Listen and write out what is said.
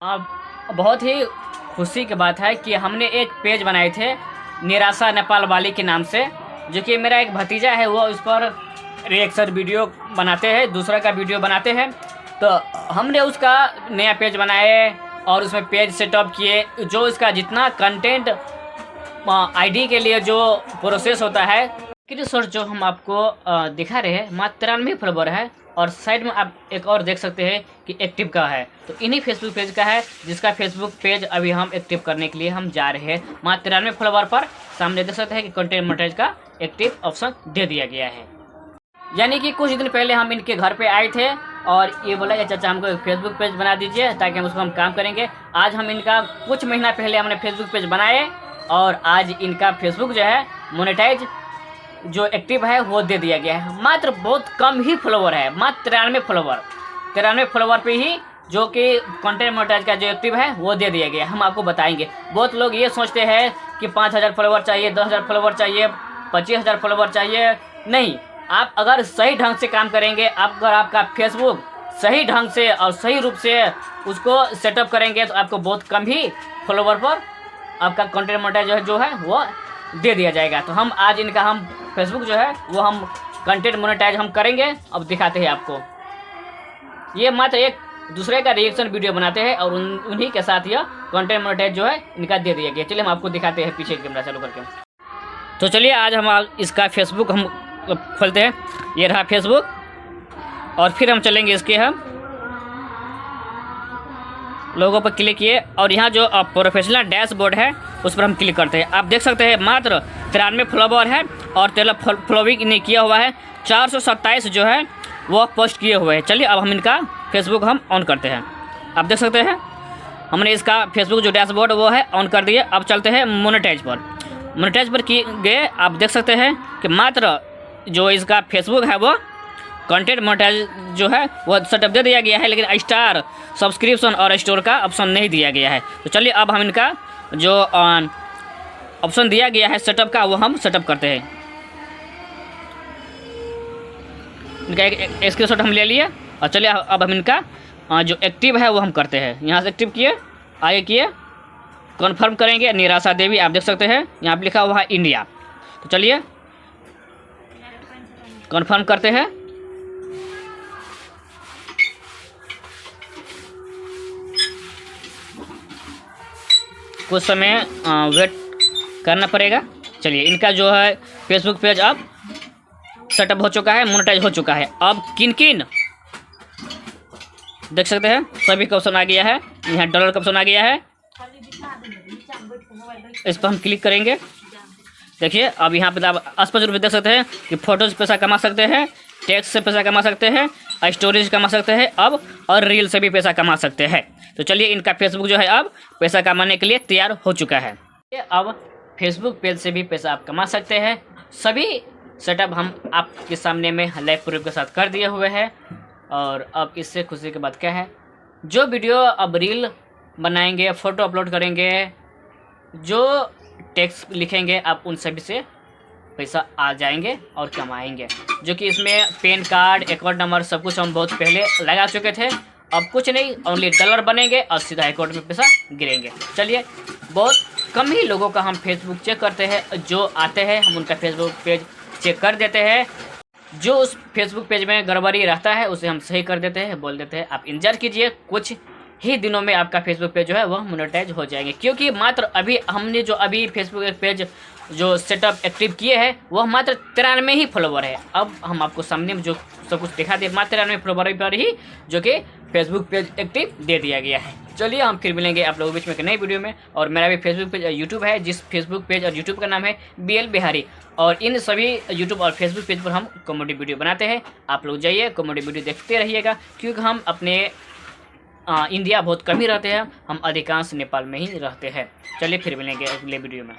अब बहुत ही खुशी की बात है कि हमने एक पेज बनाए थे निराशा नेपाल वाली के नाम से, जो कि मेरा एक भतीजा है, वो उस पर रिएक्शन वीडियो बनाते हैं, दूसरा का वीडियो बनाते हैं। तो हमने उसका नया पेज बनाए और उसमें पेज सेटअप किए। जो इसका जितना कंटेंट आईडी के लिए जो प्रोसेस होता है, स्क्रीनशॉट जो हम आपको दिखा रहे हैं, मात्र 93 फॉलोवर है। और साइड में आप एक और देख सकते हैं कि एक्टिव का है, तो इन्हीं फेसबुक पेज का है, जिसका फेसबुक पेज अभी हम एक्टिव करने के लिए हम जा रहे हैं। मात्र 93 फॉलोवर पर सामने देख सकते हैं कि कंटेंट मोनेटाइज का एक्टिव ऑप्शन दे दिया गया है। यानी कि कुछ दिन पहले हम इनके घर पे आए थे और ये बोला कि चाचा हमको एक फेसबुक पेज बना दीजिए ताकि हम उसको काम करेंगे। आज हम इनका कुछ महीना पहले हमने फेसबुक पेज बनाए और आज इनका फेसबुक जो है मोनेटाइज जो एक्टिव है वो दे दिया गया है। मात्र बहुत कम ही फॉलोवर है, मात्र 93 फॉलोवर पे ही जो कि कंटेंट मोनेटाइज का जो एक्टिव है वो दे दिया गया है। हम आपको बताएंगे। बहुत लोग ये सोचते हैं कि 5000 फॉलोवर चाहिए, 10,000 फॉलोवर चाहिए, 25,000 फॉलोवर चाहिए। नहीं, आप अगर सही ढंग से काम करेंगे, अगर आपका फेसबुक सही ढंग से और सही रूप से उसको सेटअप करेंगे तो आपको बहुत कम ही फॉलोवर पर आपका कंटेंट मोनेटाइज जो है वो दे दिया जाएगा। तो हम आज इनका हम फेसबुक जो है वो हम कंटेंट मोनेटाइज हम करेंगे। अब दिखाते हैं आपको। ये मात्र एक दूसरे का रिएक्शन वीडियो बनाते हैं और उन्हीं के साथ यह कंटेंट मोनेटाइज जो है इनका दे दिया गया। चलिए हम आपको दिखाते हैं पीछे कैमरा चालू करके। तो चलिए आज हम इसका फेसबुक हम खोलते हैं। ये रहा फेसबुक और फिर हम चलेंगे इसके हम लोगों पर क्लिक किए और यहाँ जो प्रोफेशनल डैशबोर्ड है उस पर हम क्लिक करते हैं। आप देख सकते हैं मात्र 93 फॉलोवर है और 13 फॉलोइंग इन्हें किया हुआ है। 427 जो है वो पोस्ट किए हुए हैं। चलिए अब हम इनका फेसबुक हम ऑन करते हैं। आप देख सकते हैं हमने इसका फेसबुक जो डैशबोर्ड वो है ऑन कर दिए। अब चलते हैं मोनेटाइज पर। मोनेटाइज पर किए गए, आप देख सकते हैं कि मात्र जो इसका फेसबुक है वो कंटेंट मोनेटाइज जो है वो सेटअप दे दिया गया है, लेकिन स्टार सब्सक्रिप्शन और स्टोर का ऑप्शन नहीं दिया गया है। तो चलिए अब हम इनका जो ऑप्शन दिया गया है सेटअप का वो हम सेटअप करते हैं। इनका एक स्क्रीनशॉट हम ले लिए और चलिए अब हम इनका जो एक्टिव है वो हम करते हैं। यहाँ से एक्टिव किए, आगे किए, कन्फर्म करेंगे। निराशा देवी आप देख सकते हैं यहाँ पर लिखा हुआ है इंडिया। तो चलिए कन्फर्म करते हैं। कुछ समय वेट करना पड़ेगा। चलिए इनका जो है फेसबुक पेज अब सेटअप हो चुका है, मोनेटाइज हो चुका है। अब किन किन देख सकते हैं सभी का ऑप्शन आ गया है। यहाँ डॉलर का ऑप्शन आ गया है, इस पर हम क्लिक करेंगे। देखिए अब यहाँ पे आप स्पष्ट रूप से देख सकते हैं कि फोटो से पैसा कमा सकते हैं, टेक्स्ट से पैसा कमा सकते हैं, स्टोरेज कमा सकते हैं अब, और रील से भी पैसा कमा सकते हैं। तो चलिए इनका फेसबुक जो है अब पैसा कमाने के लिए तैयार हो चुका है। अब फेसबुक पेज से भी पैसा आप कमा सकते हैं। सभी सेटअप हम आपके सामने में लाइव प्रूफ के साथ कर दिए हुए हैं। और अब इससे खुशी की बात क्या है, जो वीडियो अब रील बनाएंगे, फ़ोटो अपलोड करेंगे, जो टेक्स्ट लिखेंगे, आप उन सभी से पैसा आ जाएंगे और कमाएंगे। जो कि इसमें पैन कार्ड, अकाउंट नंबर सब कुछ हम बहुत पहले लगा चुके थे। अब कुछ नहीं, ओनली डॉलर बनेंगे और सीधा अकाउंट में पैसा गिरेंगे। चलिए बहुत कम ही लोगों का हम फेसबुक चेक करते हैं। जो आते हैं हम उनका फेसबुक पेज चेक कर देते हैं। जो उस फेसबुक पेज में गड़बड़ी रहता है उसे हम सही कर देते हैं, बोल देते हैं आप इंतजार कीजिए, कुछ ही दिनों में आपका फेसबुक पेज जो है वह मोनेटाइज हो जाएंगे। क्योंकि मात्र अभी हमने जो अभी फेसबुक पेज जो सेटअप एक्टिव किए हैं वह मात्र 93 ही फॉलोवर है। अब हम आपको सामने में जो सब कुछ दिखा दे, मात्र 93 फॉलोवर पर ही जो कि फेसबुक पेज एक्टिव दे दिया गया है। चलिए हम फिर मिलेंगे आप लोगों के बीच में एक नई वीडियो में। और मेरा भी फेसबुक पेज यूट्यूब है, जिस फेसबुक पेज और यूट्यूब का नाम है BL बिहारी। और इन सभी यूट्यूब और फेसबुक पेज पर हम कॉमेडी वीडियो बनाते हैं। आप लोग जाइए कॉमेडी वीडियो देखते रहिएगा, क्योंकि हम अपने इंडिया बहुत कम ही रहते हैं, हम अधिकांश नेपाल में ही रहते हैं। चलिए फिर मिलेंगे अगले वीडियो में।